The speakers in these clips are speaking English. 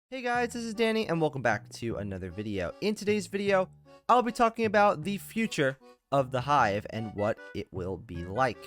Hey guys, this is Danny and welcome back to another video. In today's video, I'll be talking about the future of the Hive and what it will be like.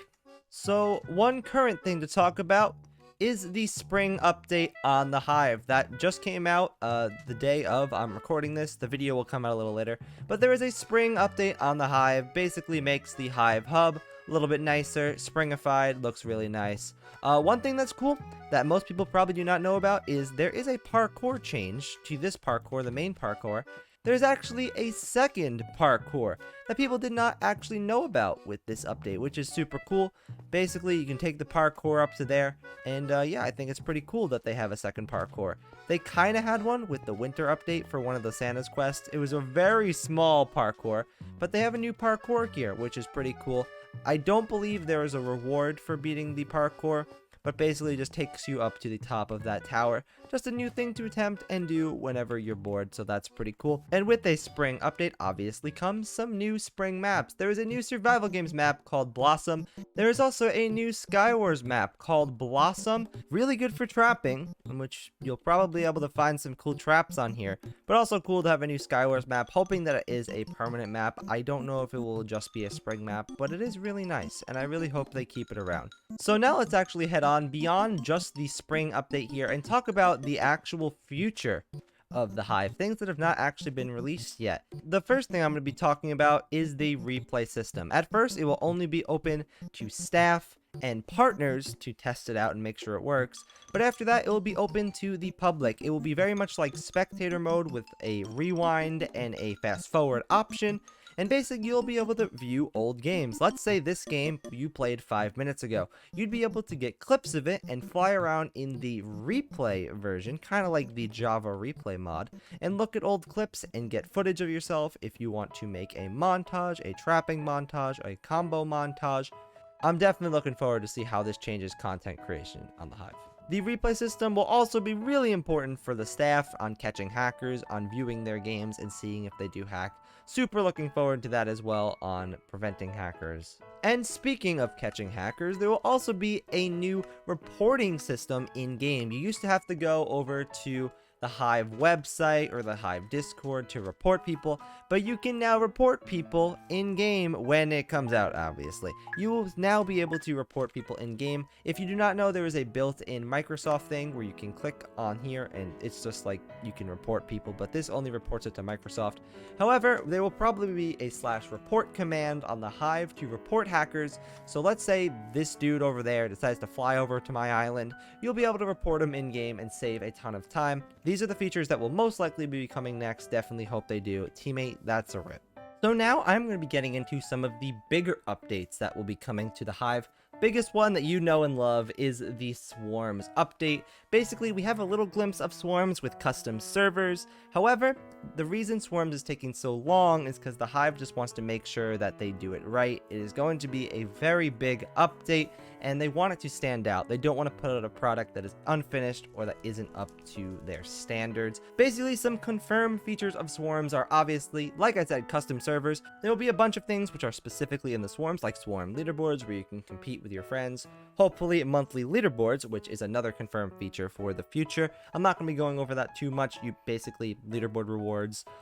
So, one current thing to talk about is the spring update on the Hive that just came out the day of I'm recording this. The video will come out a little later, but there is a spring update on the Hive. Basically makes the Hive hub a little bit nicer, springified, looks really nice. One thing that's cool that most people probably do not know about is there is a parkour change to this parkour, the main parkour. There's actually a second parkour that people did not actually know about with this update, which is super cool. Basically, you can take the parkour up to there, and yeah, I think it's pretty cool that they have a second parkour. They kind of had one with the winter update for one of the Santa's quests. It was a very small parkour, but they have a new parkour here, which is pretty cool. I don't believe there is a reward for beating the parkour, but basically just takes you up to the top of that tower. Just a new thing to attempt and do whenever you're bored, so that's pretty cool. And with a spring update, obviously comes some new spring maps. There is a new survival games map called Blossom. There is also a new Skywars map called Blossom. Really good for trapping, in which you'll probably be able to find some cool traps on here. But also cool to have a new Skywars map, hoping that it is a permanent map. I don't know if it will just be a spring map, but it is really nice, and I really hope they keep it around. So now let's actually head on beyond just the spring update here and talk about the actual future of the Hive, things that have not actually been released yet. The first thing I'm going to be talking about is the replay system. At first, it will only be open to staff and partners to test it out and make sure it works, but after that, it will be open to the public. It will be very much like spectator mode with a rewind and a fast forward option. And basically, you'll be able to view old games. Let's say this game you played 5 minutes ago. You'd be able to get clips of it and fly around in the replay version, kind of like the Java replay mod, and look at old clips and get footage of yourself if you want to make a montage, a trapping montage, a combo montage. I'm definitely looking forward to see how this changes content creation on the Hive. The replay system will also be really important for the staff on catching hackers, on viewing their games and seeing if they do hack. Super looking forward to that as well on preventing hackers. And speaking of catching hackers, there will also be a new reporting system in-game. You used to have to go over to the Hive website or the Hive Discord to report people, but you can now report people in-game when it comes out, obviously. You will now be able to report people in-game. If you do not know, there is a built-in Microsoft thing where you can click on here and it's just like you can report people, but this only reports it to Microsoft. However, there will probably be a /report command on the Hive to report hackers. So let's say this dude over there decides to fly over to my island. You'll be able to report him in-game and save a ton of time. These are the features that will most likely be coming next. Definitely hope they do. Teammate, that's a rip. So now I'm going to be getting into some of the bigger updates that will be coming to the Hive. Biggest one that you know and love is the Swarms update. Basically, we have a little glimpse of Swarms with custom servers. However, the reason Swarms is taking so long is because the Hive just wants to make sure that they do it right. It is going to be a very big update, and they want it to stand out. They don't want to put out a product that is unfinished or that isn't up to their standards. Basically, some confirmed features of Swarms are obviously, like I said, custom servers. There will be a bunch of things which are specifically in the Swarms, like Swarm leaderboards where you can compete with your friends. Hopefully, monthly leaderboards, which is another confirmed feature for the future. I'm not going to be going over that too much. You basically leaderboard rewards.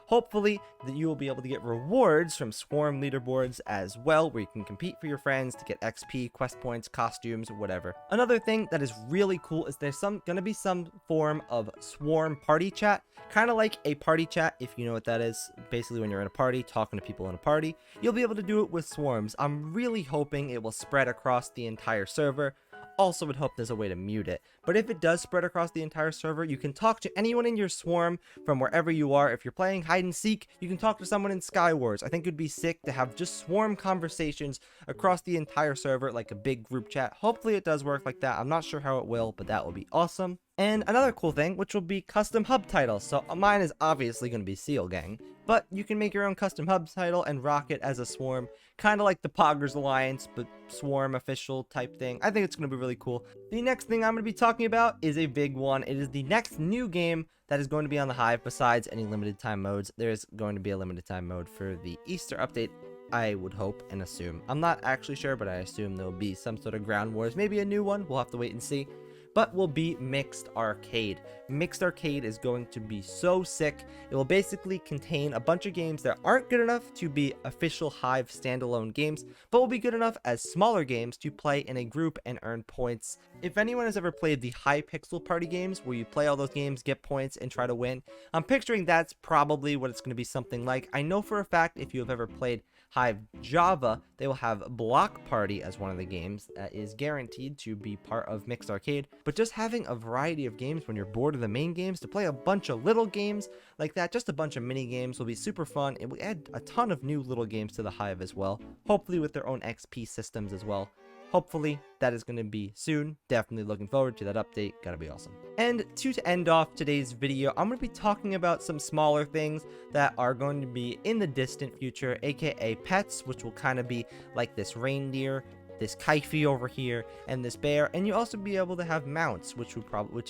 Hopefully, that you will be able to get rewards from Swarm leaderboards as well, where you can compete for your friends to get XP, quest points, costumes, whatever. Another thing that is really cool is there's gonna be some form of Swarm party chat, kind of like a party chat, if you know what that is. Basically, when you're in a party, talking to people in a party, you'll be able to do it with Swarms. I'm really hoping it will spread across the entire server. Also would hope there's a way to mute it. But if it does spread across the entire server, you can talk to anyone in your swarm from wherever you are. If you're playing hide and seek, you can talk to someone in Skywars. I think it would be sick to have just swarm conversations across the entire server, like a big group chat. Hopefully it does work like that. I'm not sure how it will, but that will be awesome. And another cool thing, which will be custom hub titles. So mine is obviously going to be Seal Gang, but you can make your own custom hub title and rock it as a swarm, kind of like the Poggers Alliance, but swarm official type thing. I think it's going to be really cool. The next thing I'm going to be talking about is a big one. It is the next new game that is going to be on the Hive besides any limited time modes. There's going to be a limited time mode for the Easter update, I would hope and assume. I'm not actually sure, but I assume there will be some sort of Ground Wars, maybe a new one. We'll have to wait and see. but will be Mixed Arcade. Mixed Arcade is going to be so sick. It will basically contain a bunch of games that aren't good enough to be official Hive standalone games, but will be good enough as smaller games to play in a group and earn points. If anyone has ever played the high pixel party games where you play all those games, get points, and try to win, I'm picturing that's probably what it's going to be something like. I know for a fact if you have ever played Hive Java, they will have Block Party as one of the games that is guaranteed to be part of Mixed Arcade. But just having a variety of games when you're bored of the main games to play a bunch of little games like that, just a bunch of mini games, will be super fun. It will add a ton of new little games to the Hive as well, hopefully with their own XP systems as well. Hopefully that is going to be soon. Definitely looking forward to that update. Gotta be awesome. And to end off today's video, I'm going to be talking about some smaller things that are going to be in the distant future, aka pets, which will kind of be like this reindeer, this Kaifi over here, and this bear. And you also be able to have mounts, which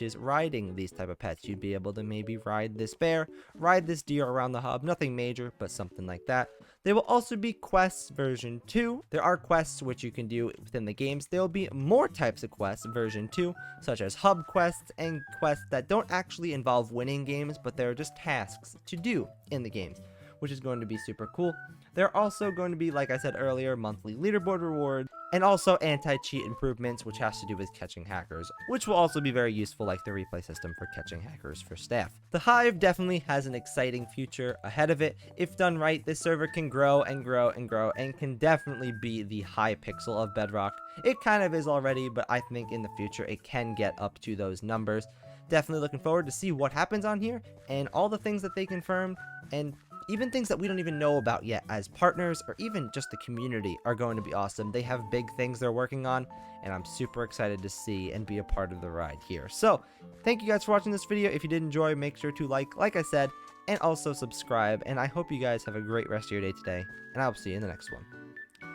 is riding these type of pets. You'd be able to maybe ride this bear, ride this deer around the hub. Nothing major, but something like that. There will also be quests version 2. There are quests which you can do within the games. There will be more types of quests version 2, such as hub quests and quests that don't actually involve winning games, but they're just tasks to do in the games, which is going to be super cool. There are also going to be, like I said earlier, monthly leaderboard rewards, and also anti-cheat improvements, which has to do with catching hackers, which will also be very useful, like the replay system for catching hackers for staff. The Hive definitely has an exciting future ahead of it. If done right, this server can grow and grow and grow, and can definitely be the high pixel of Bedrock. It kind of is already, but I think in the future it can get up to those numbers. Definitely looking forward to see what happens on here, and all the things that they confirmed, and even things that we don't even know about yet as partners, or even just the community, are going to be awesome. They have big things they're working on, and I'm super excited to see and be a part of the ride here. So, thank you guys for watching this video. If you did enjoy, make sure to like I said, and also subscribe. And I hope you guys have a great rest of your day today, and I'll see you in the next one.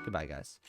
Goodbye, guys.